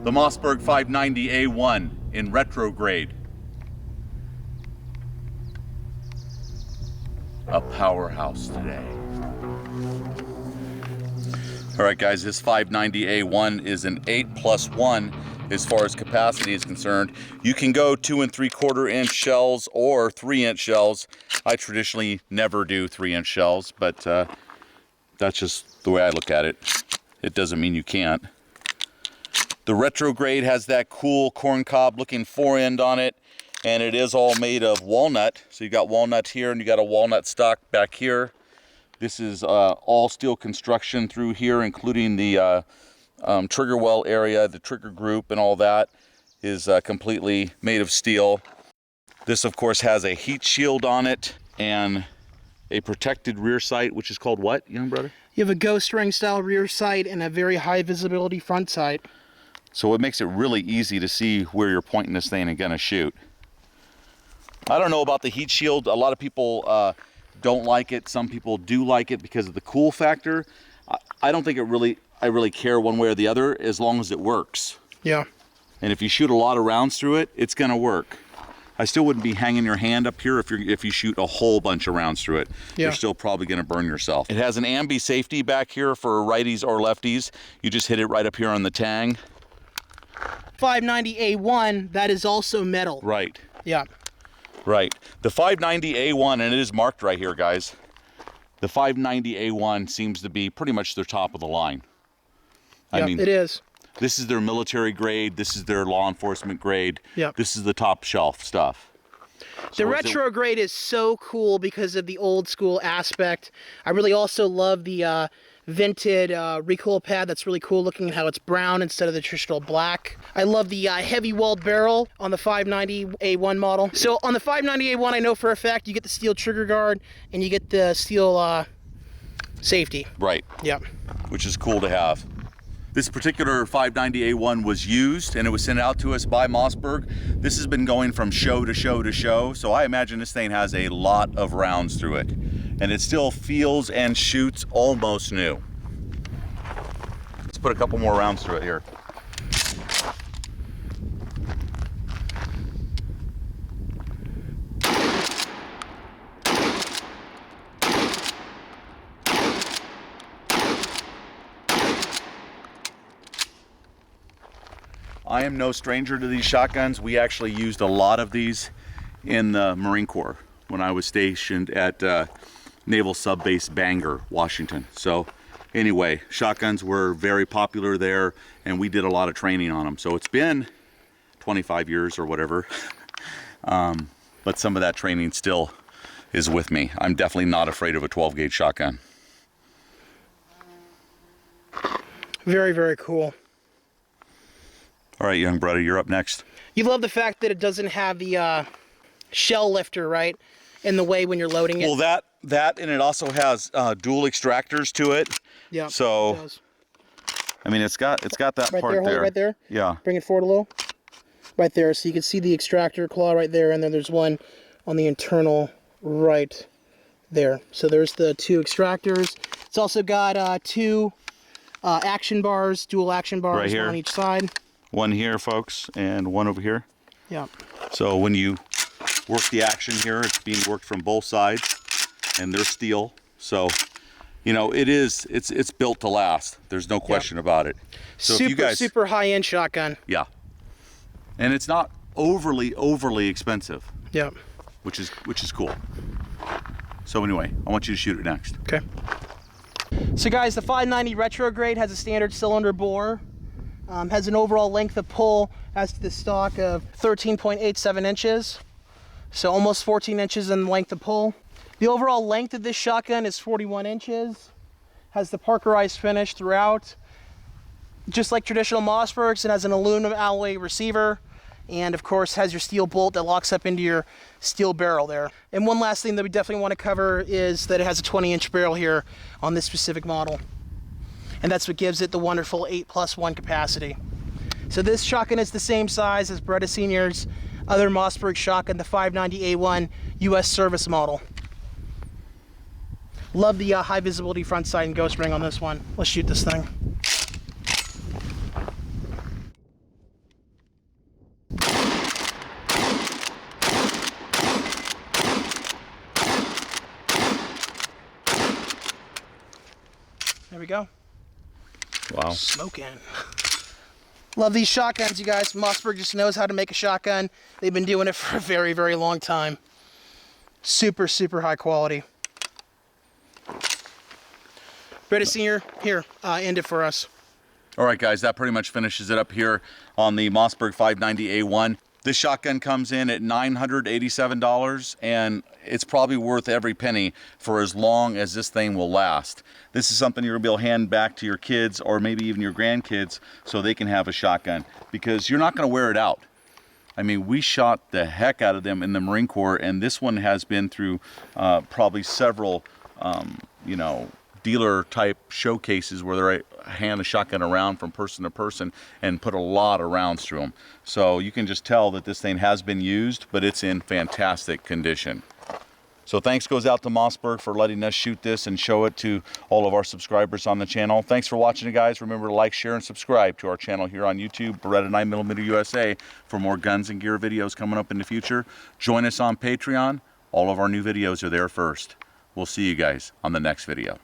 the Mossberg 590A1 in Retrograde. A powerhouse today. All right guys, this 590A1 is an 8+1 as far as capacity is concerned. You can go 2 3/4 inch shells or 3-inch shells. I traditionally never do 3-inch shells, but that's just the way I look at it. It doesn't mean you can't. The Retrograde has that cool corncob looking forend on it, and it is all made of walnut. So you got walnuts here and you got a walnut stock back here. This is all steel construction through here, including the trigger well area, the trigger group and all that is completely made of steel. This of course has a heat shield on it and a protected rear sight, which is called what, young brother? You have a ghost ring style rear sight and a very high visibility front sight. So it makes it really easy to see where you're pointing this thing and gonna shoot. I don't know about the heat shield. A lot of people don't like it. Some people do like it because of the cool factor. I don't think I really care one way or the other as long as it works. Yeah. And if you shoot a lot of rounds through it, it's gonna work. I still wouldn't be hanging your hand up here if you shoot a whole bunch of rounds through it. Yeah. You're still probably gonna burn yourself. It has an ambi safety back here for righties or lefties. You just hit it right up here on the tang. 590A1, that is also metal. Right. Yeah. Right. The 590A1, and it is marked right here, guys. The 590A1 seems to be pretty much their top of the line. Yeah, I mean, it is. This is their military grade. This is their law enforcement grade. Yep. This is the top shelf stuff. The Retrograde is so cool because of the old school aspect. I really also love the vented recoil pad. That's really cool looking, how it's brown instead of the traditional black. I love the heavy walled barrel on the 590A1 model. So on the 590A1, I know for a fact you get the steel trigger guard and you get the steel safety. Right. Yep. Which is cool to have. This particular 590A1 was used and it was sent out to us by Mossberg. This has been going from show to show to show, so I imagine this thing has a lot of rounds through it. And it still feels and shoots almost new. Let's put a couple more rounds through it here. I am no stranger to these shotguns. We actually used a lot of these in the Marine Corps when I was stationed at Naval Sub Base Bangor, Washington. So anyway, shotguns were very popular there and we did a lot of training on them. So it's been 25 years or whatever, but some of that training still is with me. I'm definitely not afraid of a 12 gauge shotgun. Very, very cool. All right, young brother, you're up next. You love the fact that it doesn't have the shell lifter, right, in the way when you're loading it. Well, that and it also has dual extractors to it. Yeah. So, it does. I mean, it's got that right part there. Hold it right there. Yeah. Bring it forward a little. Right there, so you can see the extractor claw right there, and then there's one on the internal right there. So there's the 2 extractors. It's also got 2 action bars, dual action bars, right here. One on each side. One here, folks, and one over here. Yeah. So when you work the action here, it's being worked from both sides, and they're steel. So, you know, it's built to last. There's no question about it. So super, if you guys, super high-end shotgun. Yeah. And it's not overly expensive. Yeah. Which is cool. So anyway, I want you to shoot it next. Okay. So guys, the 590 Retrograde has a standard cylinder bore. Has an overall length of pull as to the stock of 13.87 inches. So almost 14 inches in length of pull. The overall length of this shotgun is 41 inches. Has the Parkerized finish throughout. Just like traditional Mossbergs, it has an aluminum alloy receiver. And of course has your steel bolt that locks up into your steel barrel there. And one last thing that we definitely want to cover is that it has a 20-inch barrel here on this specific model. And that's what gives it the wonderful 8+1 capacity. So this shotgun is the same size as Beretta Senior's other Mossberg shotgun, the 590A1 US service model. Love the high visibility front sight and ghost ring on this one. Let's shoot this thing. we go. Wow. Smoking. Love these shotguns, you guys. Mossberg just knows how to make a shotgun. They've been doing it for a very, very long time. Super, super high quality. Beretta Senior, here, end it for us. All right, guys, that pretty much finishes it up here on the Mossberg 590A1. This shotgun comes in at $987, and it's probably worth every penny for as long as this thing will last. This is something you're gonna be able to hand back to your kids or maybe even your grandkids so they can have a shotgun, because you're not gonna wear it out. I mean, we shot the heck out of them in the Marine Corps, and this one has been through probably several, you know, dealer type showcases where they hand a shotgun around from person to person and put a lot of rounds through them. So you can just tell that this thing has been used, but it's in fantastic condition. So thanks goes out to Mossberg for letting us shoot this and show it to all of our subscribers on the channel. Thanks for watching it, guys. Remember to like, share, and subscribe to our channel here on YouTube, Beretta 9mm USA, for more guns and gear videos coming up in the future. Join us on Patreon. All of our new videos are there first. We'll see you guys on the next video.